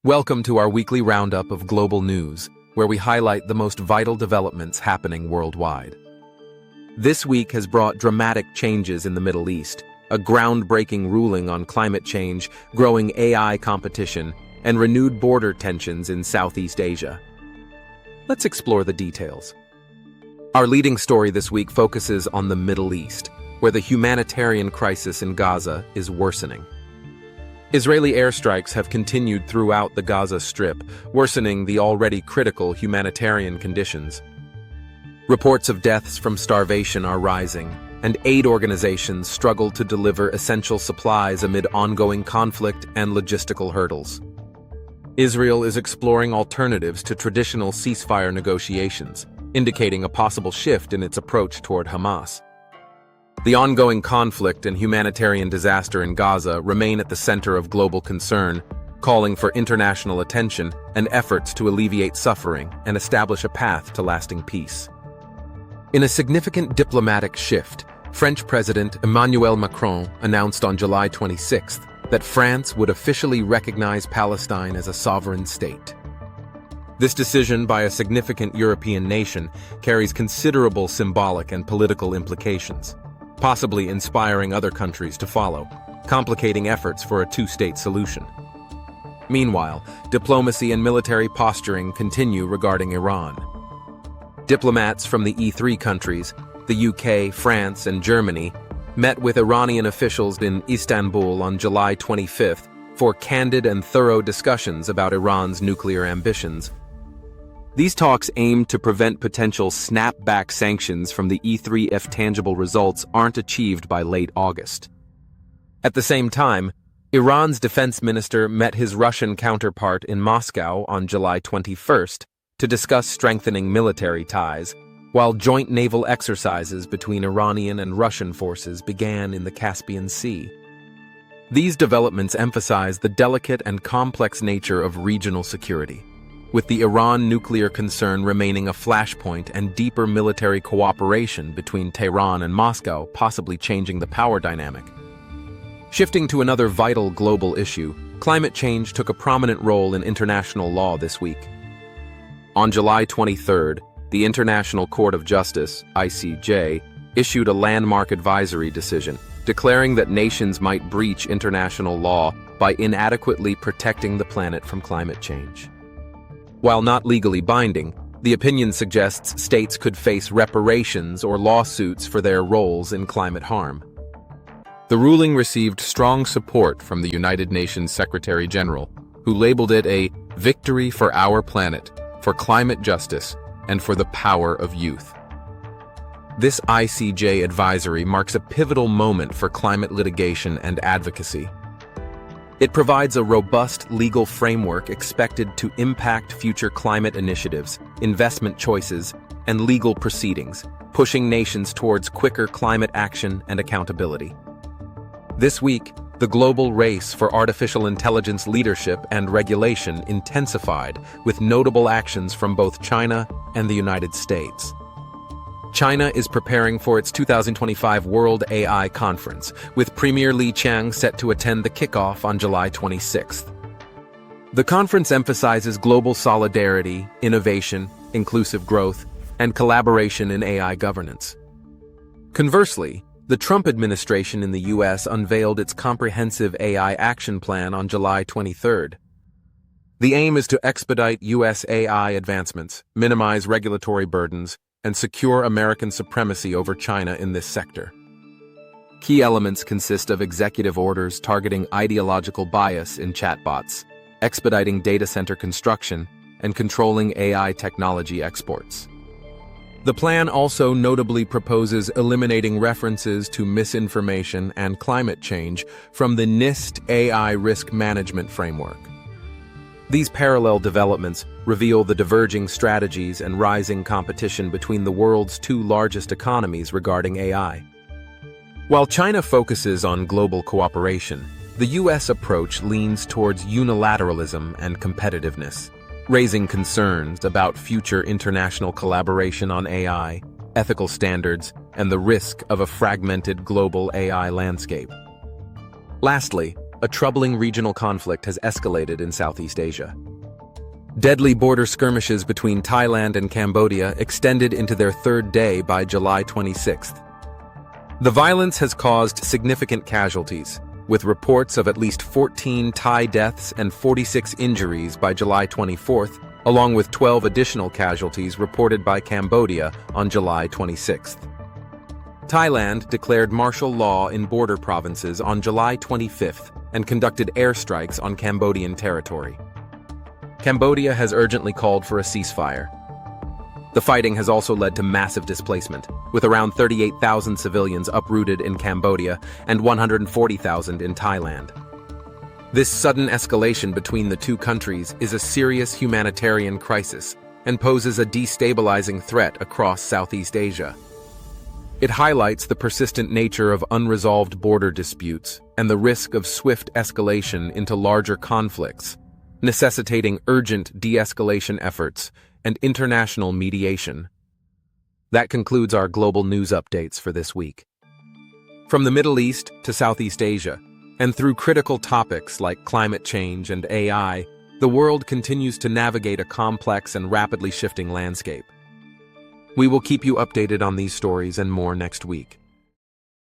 Welcome to our weekly roundup of global news, where we highlight the most vital developments happening worldwide. This week has brought dramatic changes in the Middle East, a groundbreaking ruling on climate change, growing AI competition, and renewed border tensions in Southeast Asia. Let's explore the details. Our leading story this week focuses on the Middle East, where the humanitarian crisis in Gaza is worsening. Israeli airstrikes have continued throughout the Gaza Strip, worsening the already critical humanitarian conditions. Reports of deaths from starvation are rising, and aid organizations struggle to deliver essential supplies amid ongoing conflict and logistical hurdles. Israel is exploring alternatives to traditional ceasefire negotiations, indicating a possible shift in its approach toward Hamas. The ongoing conflict and humanitarian disaster in Gaza remain at the center of global concern, calling for international attention and efforts to alleviate suffering and establish a path to lasting peace. In a significant diplomatic shift, French President Emmanuel Macron announced on July 26th that France would officially recognize Palestine as a sovereign state. This decision by a significant European nation carries considerable symbolic and political implications, possibly inspiring other countries to follow, complicating efforts for a two-state solution. Meanwhile, diplomacy and military posturing continue regarding Iran. Diplomats from the E3 countries, the UK, France, and Germany, met with Iranian officials in Istanbul on July 25th for candid and thorough discussions about Iran's nuclear ambitions. These talks aimed to prevent potential snap-back sanctions from the E3 if tangible results aren't achieved by late August. At the same time, Iran's defense minister met his Russian counterpart in Moscow on July 21st to discuss strengthening military ties, while joint naval exercises between Iranian and Russian forces began in the Caspian Sea. These developments emphasize the delicate and complex nature of regional security, with the Iran nuclear concern remaining a flashpoint and deeper military cooperation between Tehran and Moscow possibly changing the power dynamic. Shifting to another vital global issue, climate change took a prominent role in international law this week. On July 23rd, the International Court of Justice, ICJ, issued a landmark advisory decision, declaring that nations might breach international law by inadequately protecting the planet from climate change. While not legally binding, the opinion suggests states could face reparations or lawsuits for their roles in climate harm. The ruling received strong support from the United Nations Secretary General, who labeled it a victory for our planet, for climate justice, and for the power of youth. This ICJ advisory marks a pivotal moment for climate litigation and advocacy. It provides a robust legal framework expected to impact future climate initiatives, investment choices, and legal proceedings, pushing nations towards quicker climate action and accountability. This week, the global race for artificial intelligence leadership and regulation intensified, with notable actions from both China and the United States. China is preparing for its 2025 World AI Conference, with Premier Li Qiang set to attend the kickoff on July 26th. The conference emphasizes global solidarity, innovation, inclusive growth, and collaboration in AI governance. Conversely, the Trump administration in the U.S. unveiled its comprehensive AI action plan on July 23rd. The aim is to expedite U.S. AI advancements, minimize regulatory burdens, and secure American supremacy over China in this sector. Key elements consist of executive orders targeting ideological bias in chatbots, expediting data center construction, and controlling AI technology exports. The plan also notably proposes eliminating references to misinformation and climate change from the NIST AI Risk Management Framework. These parallel developments reveal the diverging strategies and rising competition between the world's two largest economies regarding AI. While China focuses on global cooperation, the U.S. approach leans towards unilateralism and competitiveness, raising concerns about future international collaboration on AI, ethical standards, and the risk of a fragmented global AI landscape. Lastly, a troubling regional conflict has escalated in Southeast Asia. Deadly border skirmishes between Thailand and Cambodia extended into their third day by July 26th. The violence has caused significant casualties, with reports of at least 14 Thai deaths and 46 injuries by July 24th, along with 12 additional casualties reported by Cambodia on July 26th. Thailand declared martial law in border provinces on July 25th and conducted airstrikes on Cambodian territory. Cambodia has urgently called for a ceasefire. The fighting has also led to massive displacement, with around 38,000 civilians uprooted in Cambodia and 140,000 in Thailand. This sudden escalation between the two countries is a serious humanitarian crisis and poses a destabilizing threat across Southeast Asia. It highlights the persistent nature of unresolved border disputes and the risk of swift escalation into larger conflicts, necessitating urgent de-escalation efforts and international mediation. That concludes our global news updates for this week. From the Middle East to Southeast Asia, and through critical topics like climate change and AI, the world continues to navigate a complex and rapidly shifting landscape. We will keep you updated on these stories and more next week.